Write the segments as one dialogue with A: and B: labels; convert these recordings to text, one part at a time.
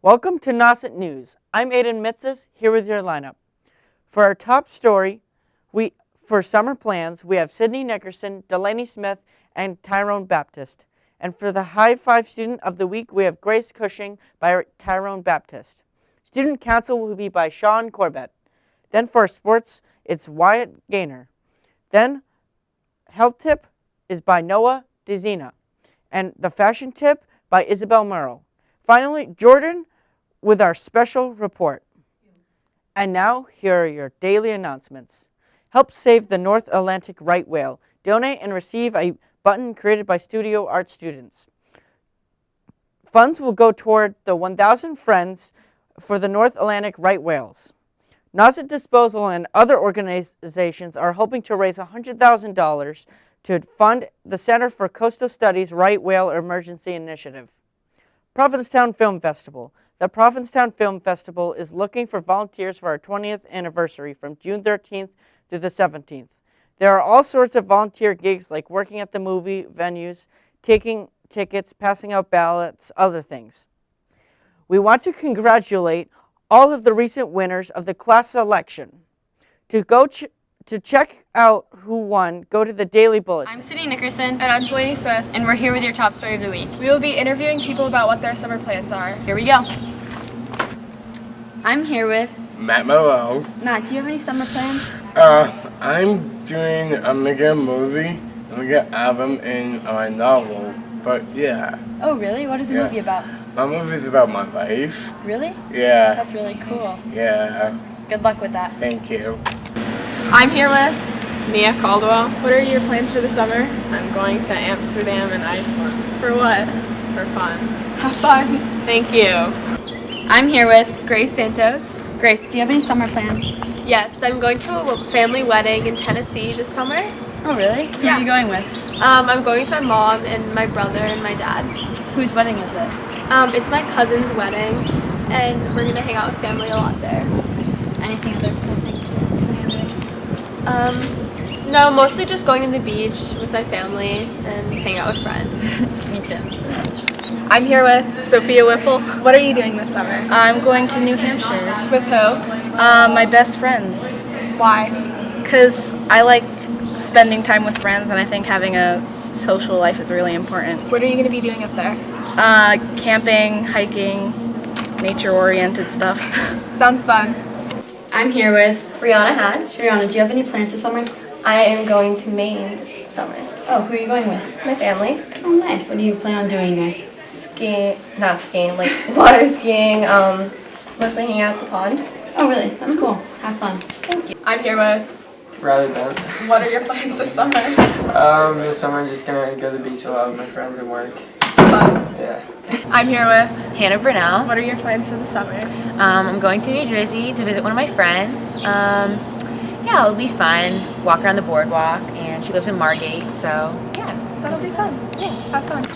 A: Welcome to Nauset News. I'm Aiden Mitzis, here with your lineup. For our top story, for summer plans, we have Sydney Nickerson, Delaney Smith, and Tyrone Baptist. And for the High Five Student of the Week, we have Grace Cushing by Tyrone Baptist. Student Council will be by Sean Corbett. Then for sports, it's Wyatt Gaynor. Then Health Tip is by Noah Dziedzina. And the Fashion Tip by Isabel Merle. Finally, Jordan with our special report. And now, here are your daily announcements. Help save the North Atlantic right whale. Donate and receive a button created by Studio Art students. Funds will go toward the 1,000 Friends for the North Atlantic right whales. Nauset Disposal and other organizations are hoping to raise $100,000 to fund the Center for Coastal Studies Right Whale Emergency Initiative. Provincetown Film Festival. The Provincetown Film Festival is looking for volunteers for our 20th anniversary from June 13th through the 17th. There are all sorts of volunteer gigs like working at the movie venues, taking tickets, passing out ballots, other things. We want to congratulate all of the recent winners of the class selection. To check out who won, go to the Daily Bulletin.
B: I'm Sydney Nickerson.
C: And I'm Delaney Smith.
B: And we're here with your top story of the week.
C: We will be interviewing people about what their summer plans are.
B: Here we go. I'm here with
D: Matt Melo.
B: Matt. Do you have any summer plans?
D: I'm gonna get a movie, I'm gonna get an album and a novel, but yeah.
B: Oh, really? What is the movie about?
D: My movie's about my life.
B: Really?
D: Yeah.
B: That's really cool.
D: Yeah.
B: Good luck with that.
D: Thank you.
C: I'm here with
E: Mia Caldwell.
C: What are your plans for the summer?
E: I'm going to Amsterdam and Iceland
C: For what?
E: for fun.
C: Have fun.
E: Thank you.
B: I'm here with
C: Grace Santos.
B: Grace. Do you have any summer plans?
C: Yes, I'm going to a family wedding in Tennessee this summer.
B: Oh, really? Who
C: Yeah.
B: are you going with?
C: I'm going with my mom and my brother and my dad.
B: Whose wedding is it?
C: It's my cousin's wedding, and we're going to hang out with family a lot there.
B: Anything other cool things you're planning?
C: No, mostly just going to the beach with my family and hang out with friends.
B: Me too.
C: I'm here with Sophia Whipple. What are you doing this summer?
F: I'm going to New Hampshire.
C: With who?
F: My best friends.
C: Why?
F: Because I like spending time with friends, and I think having a social life is really important.
C: What are you going to be doing up there?
F: Camping, hiking, nature-oriented stuff.
C: Sounds fun.
B: I'm here with
G: Rihanna Hatch.
B: Rihanna. Do you have any plans this summer?
G: I am going to Maine this summer.
B: Oh, who are you going with?
G: My family.
B: Oh, nice. What do you plan on doing there?
G: Not skiing, like water skiing, mostly hanging out at the pond.
B: Oh, really? That's cool. Have fun.
G: Thank you.
C: I'm here with.
H: Riley Bent.
C: What are your plans this summer?
H: This summer I'm just gonna go to the beach a lot with my friends and work.
C: Fun.
H: Yeah.
C: I'm here with.
I: Hannah Brunel.
C: What are your plans for the summer?
I: I'm going to New Jersey to visit one of my friends. Yeah, it'll be fun. Walk around the boardwalk, and she lives in Margate, so yeah.
C: That'll be fun.
I: Yeah.
C: Have fun.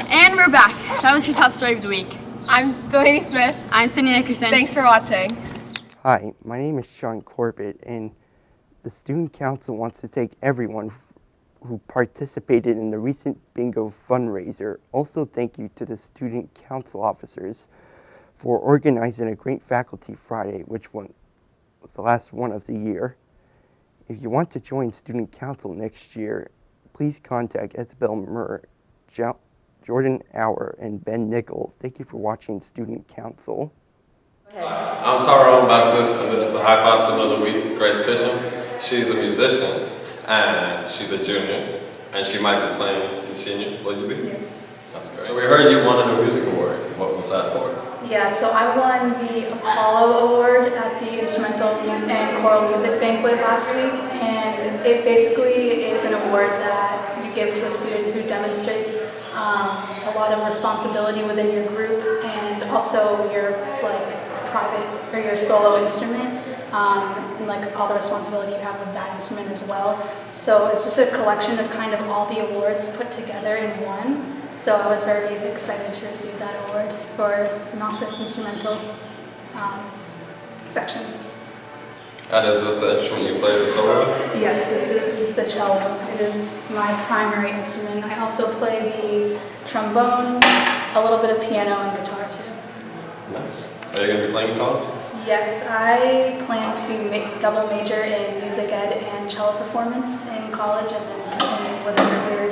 B: And we're back. That was your top story of the week.
C: I'm Delaney Smith.
B: I'm Sydney Nickerson.
C: Thanks for watching.
J: Hi, my name is Sean Corbett, and the Student Council wants to thank everyone who participated in the recent bingo fundraiser. Also, thank you to the Student Council officers for organizing a great Faculty Friday, which was the last one of the year. If you want to join Student Council next year, please contact Isabel Murr, Jordan Auer, and Ben Nickel. Thank you for watching Student Council.
K: I'm Tyrone Baptist, and this is the High Five Student of the Week, Grace Cushing. She's a musician, and she's a junior, and she might be playing in senior. Will you be?
F: Yes.
K: That's great. So we heard you won a music award. What was that for?
F: Yeah, so I won the Apollo Award at the Instrumental and Choral Music Banquet last week, and it basically is an award that you give to a student who demonstrates a lot of responsibility within your group and also your private or your solo instrument, and all the responsibility you have with that instrument as well. So it's just a collection of kind of all the awards put together in one. So I was very excited to receive that award for Nauset's instrumental section.
K: And is this the instrument you play the solo?
F: Yes, this is the cello. It is my primary instrument. I also play the trombone, a little bit of piano, and guitar too.
K: Nice. Are you going to be playing in college?
F: Yes, I plan to double major in music ed and cello performance in college and then continue with a career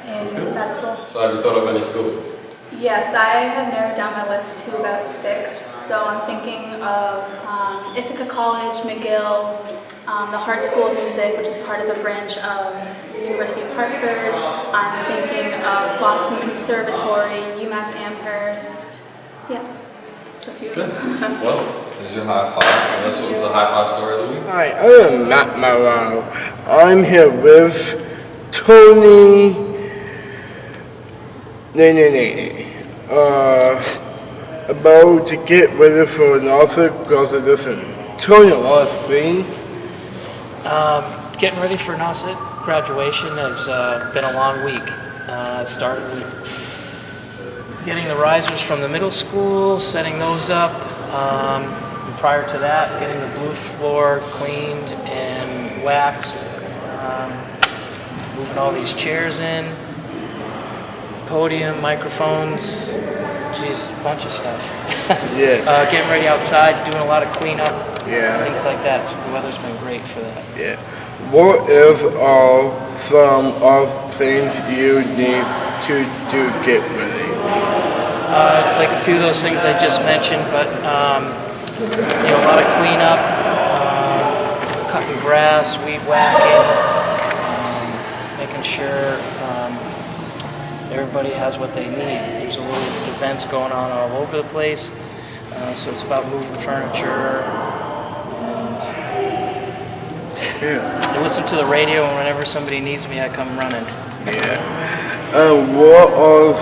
F: in that as well.
K: So have you thought of any schools?
F: Yes, I have narrowed down my list to about 6. So I'm thinking of Ithaca College, McGill, the Hart School of Music, which is part of the branch of the University of Hartford. I'm thinking of Boston Conservatory, UMass Amherst. Yeah, it's a few.
K: Good. Well, there's your high five. And this was the high five story of the week.
D: Hi, I'm Matt Morrow. I'm here with Tony. About to get ready for Nauset Girls Edition. Tony on screen.
L: Getting ready for Nauset graduation has been a long week. It started with getting the risers from the middle school, setting those up. And prior to that, getting the blue floor cleaned and waxed, moving all these chairs in, podium, microphones, geez, a bunch of stuff.
D: Yeah.
L: Getting ready outside, doing a lot of cleanup, things like that. So the weather's been great for that.
D: Yeah. What is some of things you need to do get ready?
L: Like a few of those things I just mentioned, but a lot of cleanup, cutting grass, weed whacking, making sure everybody has what they need. There's a little events going on all over the place, so it's about moving furniture and I listen to the radio, and whenever somebody needs me, I come running.
D: Yeah. What are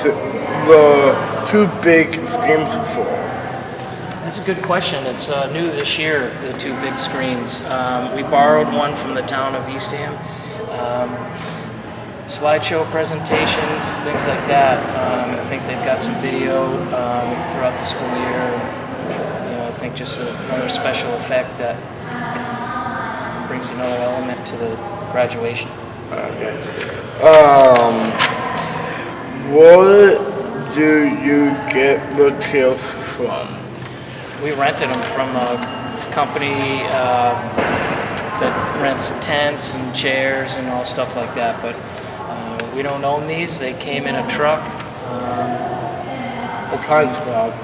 D: the 2 big screens for?
L: That's a good question. It's new this year, the 2 big screens. We borrowed one from the town of Eastham. Slideshow presentations, things like that. I think they've got some video throughout the school year. I think just another special effect that brings another element to the graduation.
D: Okay. What do you get materials from?
L: We rented them from a company that rents tents and chairs and all stuff like that, but we don't own these. They came in a truck.
D: What kind of truck?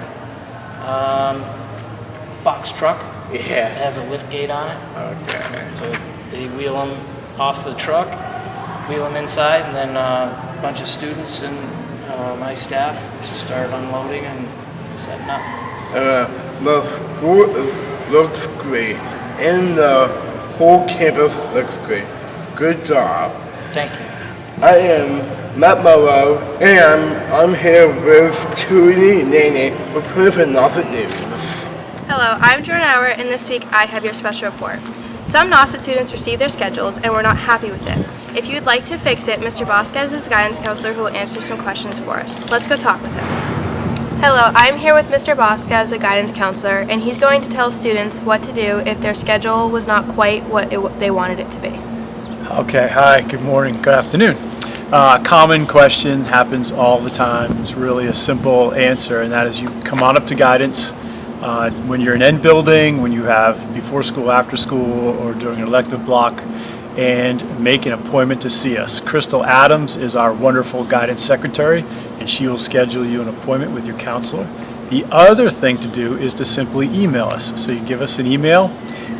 L: Box truck.
D: Yeah.
L: It has a lift gate on it.
D: Okay.
L: So they wheel them off the truck, wheel them inside, and then a bunch of students and my staff just started unloading and setting up.
D: The school looks great, and the whole campus looks great. Good job.
L: Thank you.
D: I am Matt Morrow, and I'm here with Tony Nene, reporting for Nauset News.
C: Hello, I'm Jordan Hour, and this week I have your special report. Some Nauset students received their schedules and were not happy with it. If you'd like to fix it, Mr. Vasquez is guidance counselor who will answer some questions for us. Let's go talk with him. Hello, I'm here with Mr. Vasquez, a guidance counselor, and he's going to tell students what to do if their schedule was not quite what they wanted it to be.
M: Okay, hi, good morning, good afternoon. Common question happens all the time. It's really a simple answer, and that is you come on up to guidance when you're in end building, when you have before school, after school, or during an elective block, and make an appointment to see us. Crystal Adams is our wonderful guidance secretary, and she will schedule you an appointment with your counselor. The other thing to do is to simply email us. So you give us an email,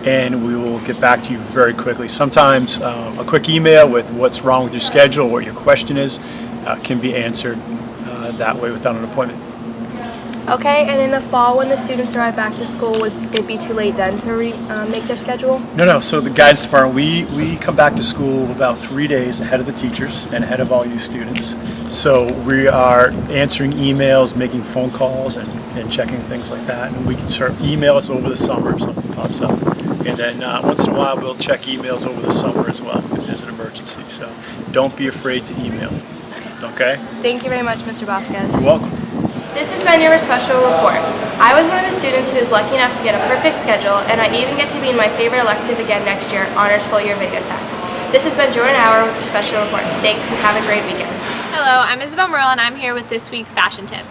M: and we will get back to you very quickly. Sometimes a quick email with what's wrong with your schedule, what your question is, can be answered that way without an appointment.
C: Okay, and in the fall when the students arrive back to school, would it be too late then to make their schedule?
M: No. So the guidance department, we come back to school about 3 days ahead of the teachers and ahead of all you students. So we are answering emails, making phone calls, and checking things like that. And we can email us over the summer if something pops up. And then once in a while we'll check emails over the summer as well if there's an emergency. So don't be afraid to email. Okay?
C: Thank you very much, Mr. Vasquez.
M: You're welcome.
C: This has been your special report. I was one of the students who was lucky enough to get a perfect schedule, and I even get to be in my favorite elective again next year, Honors Full Year Video Tech. This has been Jordan Hour with your special report. Thanks and have a great weekend.
B: Hello, I'm Isabel Merle and I'm here with this week's fashion tip.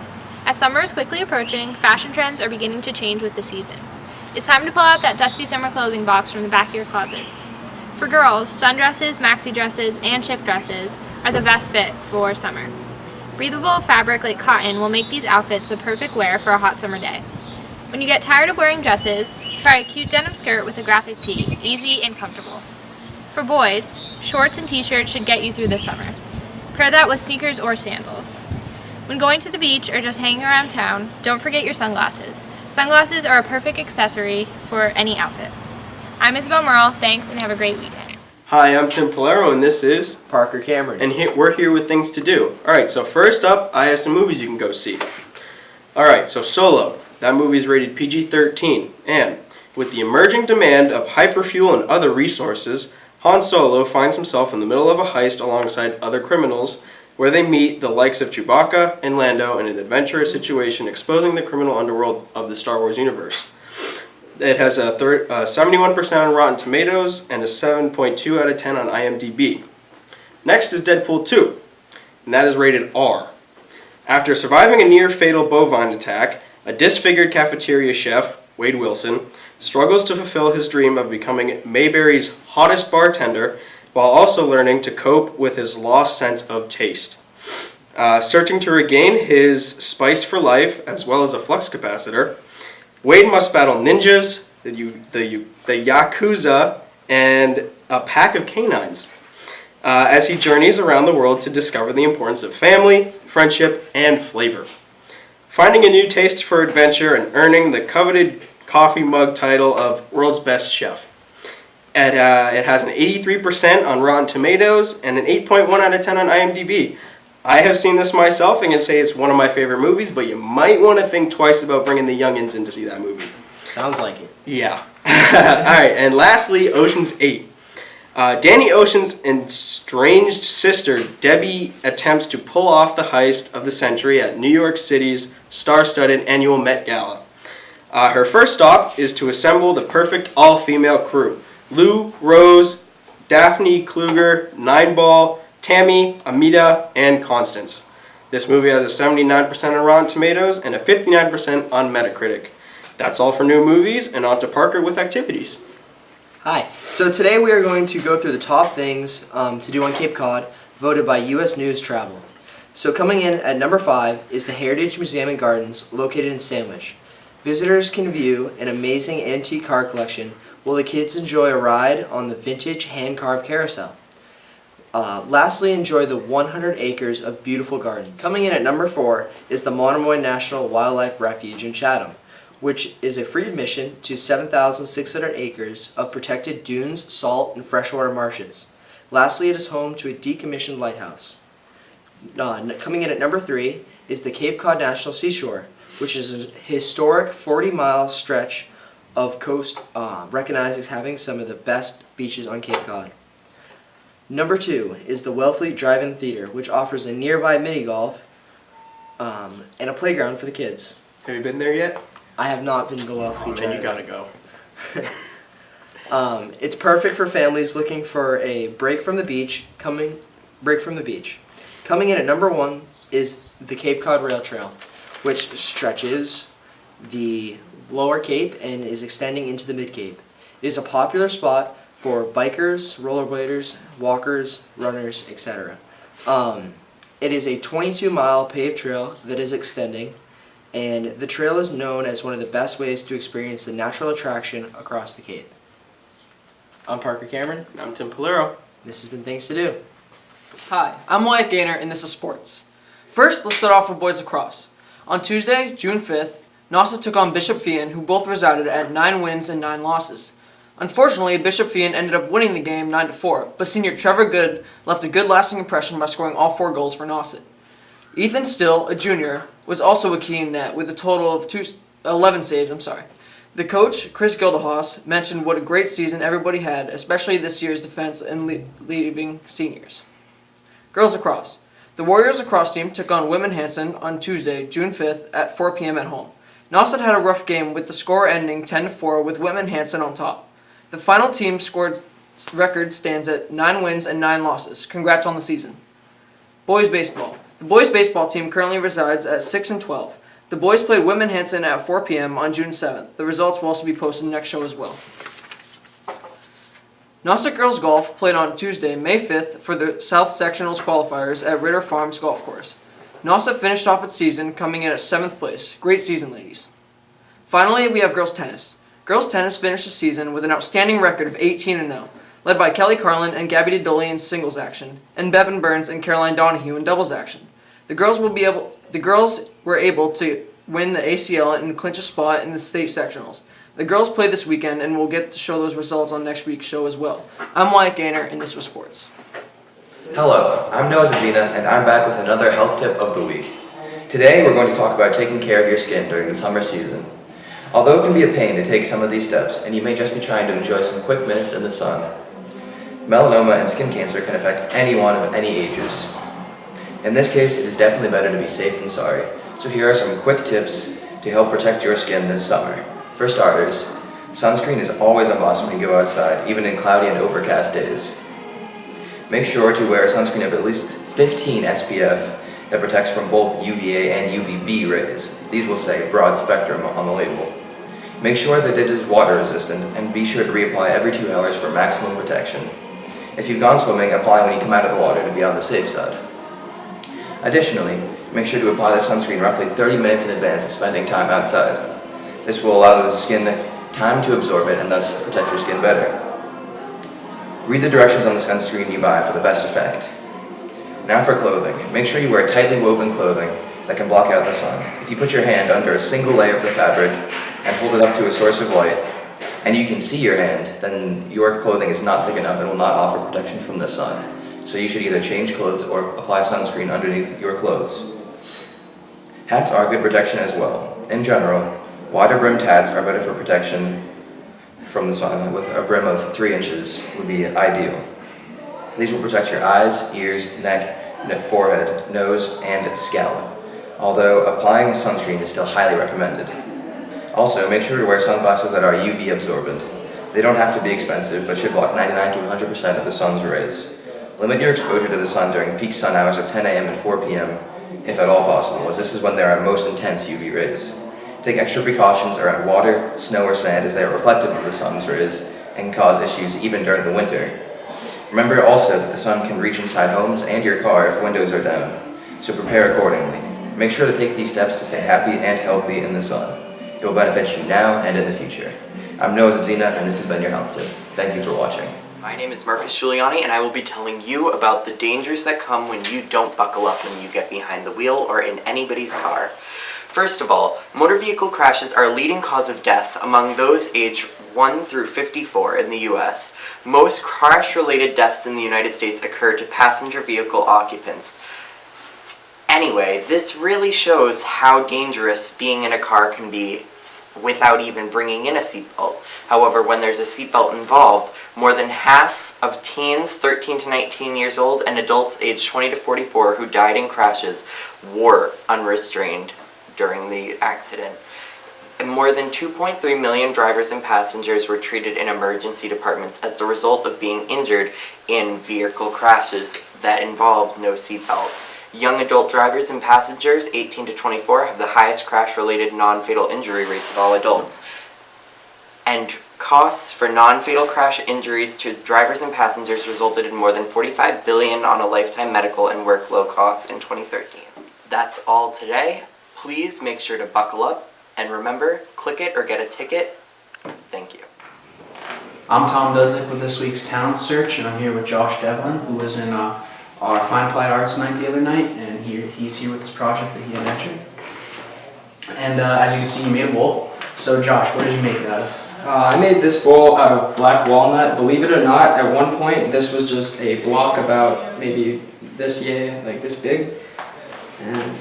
C: As summer is quickly approaching, fashion trends are beginning to change with the season. It's time to pull out that dusty summer clothing box from the back of your closets. For girls, sundresses, maxi dresses, and shift dresses are the best fit for summer. Breathable fabric like cotton will make these outfits the perfect wear for a hot summer day. When you get tired of wearing dresses, try a cute denim skirt with a graphic tee, easy and comfortable. For boys, shorts and t-shirts should get you through the summer. Pair that with sneakers or sandals. When going to the beach or just hanging around town, don't forget your sunglasses. Sunglasses are a perfect accessory for any outfit. I'm Isabel Merle, thanks and have a great weekend.
N: Hi, I'm Tim Polero and this is
O: Parker Cameron.
N: And we're here with things to do. Alright, so first up, I have some movies you can go see. Alright, so Solo. That movie is rated PG-13. And with the emerging demand of hyperfuel and other resources, Han Solo finds himself in the middle of a heist alongside other criminals where they meet the likes of Chewbacca and Lando in an adventurous situation exposing the criminal underworld of the Star Wars universe. It has a 71% on Rotten Tomatoes and a 7.2 out of 10 on IMDb. Next is Deadpool 2, and that is rated R. After surviving a near-fatal bovine attack, a disfigured cafeteria chef, Wade Wilson, struggles to fulfill his dream of becoming Mayberry's hottest bartender while also learning to cope with his lost sense of taste. Searching to regain his spice for life, as well as a flux capacitor, Wade must battle ninjas, the Yakuza, and a pack of canines as he journeys around the world to discover the importance of family, friendship, and flavor. Finding a new taste for adventure and earning the coveted coffee mug title of World's Best Chef. It has an 83% on Rotten Tomatoes and an 8.1 out of 10 on IMDb. I have seen this myself and can say it's one of my favorite movies, but you might want to think twice about bringing the youngins in to see that movie.
O: Sounds like it.
N: Yeah. Alright, and lastly, Ocean's 8. Danny Ocean's estranged sister, Debbie, attempts to pull off the heist of the century at New York City's star-studded annual Met Gala. Her first stop is to assemble the perfect all-female crew. Lou, Rose, Daphne Kluger, Nineball, Tammy, Amita, and Constance. This movie has a 79% on Rotten Tomatoes and a 59% on Metacritic. That's all for new movies, and on to Parker with activities.
O: Hi. So today we are going to go through the top things to do on Cape Cod, voted by U.S. News Travel. So coming in at number 5 is the Heritage Museum and Gardens, located in Sandwich. Visitors can view an amazing antique car collection while the kids enjoy a ride on the vintage hand-carved carousel. Lastly, enjoy the 100 acres of beautiful gardens. Coming in at number 4 is the Monomoy National Wildlife Refuge in Chatham, which is a free admission to 7,600 acres of protected dunes, salt, and freshwater marshes. Lastly, it is home to a decommissioned lighthouse. Coming in at number 3 is the Cape Cod National Seashore, which is a historic 40-mile stretch of coast recognized as having some of the best beaches on Cape Cod. Number 2 is the Wellfleet Drive-In Theater, which offers a nearby mini-golf and a playground for the kids.
N: Have you been there yet?
O: I have not been to the Wellfleet Drive-In.
N: Then you gotta go.
O: It's perfect for families looking for a break from the beach. Coming in at number 1 is the Cape Cod Rail Trail, which stretches the lower Cape and is extending into the mid-Cape. It is a popular spot for bikers, rollerbladers, walkers, runners, etc. It is a 22-mile paved trail that is extending, and the trail is known as one of the best ways to experience the natural attraction across the Cape. I'm Parker Cameron.
N: And I'm Tim Polero.
O: This has been Things to Do.
P: Hi, I'm Wyatt Gaynor, and this is Sports. First, let's start off with boys lacrosse. On Tuesday, June 5th, Nauset took on Bishop Fian, who both resided at 9 wins and 9 losses. Unfortunately, Bishop Fian ended up winning the game 9-4, but senior Trevor Good left a good lasting impression by scoring all 4 goals for Nauset. Ethan Still, a junior, was also a key in net with a total of 11 saves. The coach, Chris Gildehaus, mentioned what a great season everybody had, especially this year's defense and leading seniors. Girls lacrosse. The Warriors lacrosse team took on Whitman Hanson on Tuesday, June 5th at 4 p.m. at home. Nauset had a rough game with the score ending 10-4 with Whitman Hanson on top. The final team scored record stands at 9 wins and 9 losses. Congrats on the season. Boys baseball. The boys baseball team currently resides at 6-12. The boys played Whitman Hanson at 4 p.m. on June 7th. The results will also be posted in the next show as well. Nauset Girls Golf played on Tuesday, May 5th for the South Sectionals qualifiers at Ritter Farms Golf Course. Nauset finished off its season coming in at 7th place. Great season, ladies. Finally, we have girls tennis. Girls tennis finished the season with an outstanding record of 18-0, led by Kelly Carlin and Gabby DeDoley in singles action, and Bevan Burns and Caroline Donahue in doubles action. The girls were able to win the ACL and clinch a spot in the state sectionals. The girls play this weekend, and we'll get to show those results on next week's show as well. I'm Wyatt Gaynor, and this was sports.
Q: Hello, I'm Noah Dziedzina, and I'm back with another health tip of the week. Today, we're going to talk about taking care of your skin during the summer season. Although it can be a pain to take some of these steps, and you may just be trying to enjoy some quick minutes in the sun, melanoma and skin cancer can affect anyone of any ages. In this case, it is definitely better to be safe than sorry. So here are some quick tips to help protect your skin this summer. For starters, sunscreen is always a must when you go outside, even in cloudy and overcast days. Make sure to wear a sunscreen of at least 15 SPF that protects from both UVA and UVB rays. These will say broad spectrum on the label. Make sure that it is water resistant and be sure to reapply every 2 hours for maximum protection. If you've gone swimming, apply when you come out of the water to be on the safe side. Additionally, make sure to apply the sunscreen roughly 30 minutes in advance of spending time outside. This will allow the skin time to absorb it and thus protect your skin better. Read the directions on the sunscreen you buy for the best effect. Now for clothing. Make sure you wear tightly woven clothing that can block out the sun. If you put your hand under a single layer of the fabric and hold it up to a source of light, and you can see your hand, then your clothing is not thick enough and will not offer protection from the sun. So you should either change clothes or apply sunscreen underneath your clothes. Hats are good protection as well. In general, wider brimmed hats are better for protection from the sun, with a brim of 3 inches would be ideal. These will protect your eyes, ears, neck, forehead, nose, and scalp, although applying sunscreen is still highly recommended. Also, make sure to wear sunglasses that are UV absorbent. They don't have to be expensive, but should block 99 to 100% of the sun's rays. Limit your exposure to the sun during peak sun hours of 10 a.m. and 4 p.m. if at all possible, as this is when there are most intense UV rays. Take extra precautions around water, snow, or sand as they are reflective of the sun's rays and can cause issues even during the winter. Remember also that the sun can reach inside homes and your car if windows are down, so prepare accordingly. Make sure to take these steps to stay happy and healthy in the sun. It will benefit you now and in the future. I'm Noah Dziedzina, and this has been your health tip. Thank you for watching.
O: My name is Marcus Giuliani, and I will be telling you about the dangers that come when you don't buckle up when you get behind the wheel or in anybody's car. First of all, motor vehicle crashes are a leading cause of death among those aged 1 through 54 in the U.S. Most crash-related deaths in the United States occur to passenger vehicle occupants. Anyway, this really shows how dangerous being in a car can be without even bringing in a seatbelt. However, when there's a seatbelt involved, more than half of teens 13 to 19 years old and adults aged 20 to 44 who died in crashes were unrestrained during the accident. And more than 2.3 million drivers and passengers were treated in emergency departments as a result of being injured in vehicle crashes that involved no seatbelt. Young adult drivers and passengers 18 to 24 have the highest crash-related non-fatal injury rates of all adults. And costs for non-fatal crash injuries to drivers and passengers resulted in more than $45 billion on a lifetime medical and workload costs in 2013. That's all today. Please make sure to buckle up, and remember, click it or get a ticket. Thank you.
R: I'm Tom Dudzik with this week's Talent Search, and I'm here with Josh Devlin, who was in our Fine Applied Arts night the other night, and he's here with this project that he had entered. And as you can see, he made a bowl. So Josh, what did you make it out of?
S: I made this bowl out of black walnut. Believe it or not, at one point this was just a block about maybe this like this big. And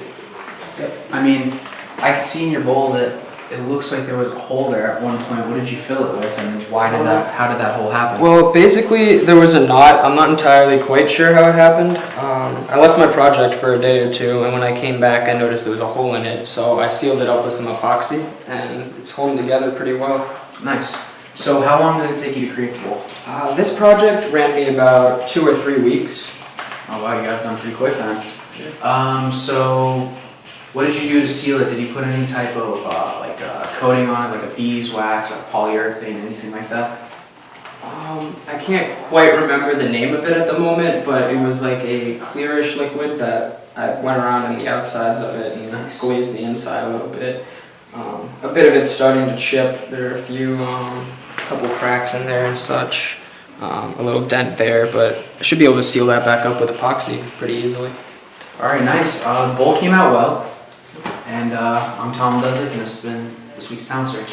R: I mean, I could see in your bowl that it looks like there was a hole there at one point. What did you fill it with, and how did that hole happen?
S: well, basically there was a knot. I'm not entirely quite sure how it happened. I left my project for a day or two, and when I came back I noticed there was a hole in it, so I sealed it up with some epoxy, and it's holding together pretty well.
R: Nice. So how long did it take you to create the bowl?
S: This project ran me about 2 or 3 weeks.
R: Oh wow, you got it done pretty quick then. So What did you do to seal it? Did you put any type of coating on it, like a beeswax or polyurethane, anything like that?
S: I can't quite remember the name of it at the moment, but it was like a clearish liquid that I went around on the outsides of it and glazed the inside a little bit. A bit of it's starting to chip. There are a few, couple cracks in there and such. A little dent there, but I should be able to seal that back up with epoxy pretty easily.
R: All right, nice. The bowl came out well. And I'm Tom Dudzik, and this has been this week's Town Search.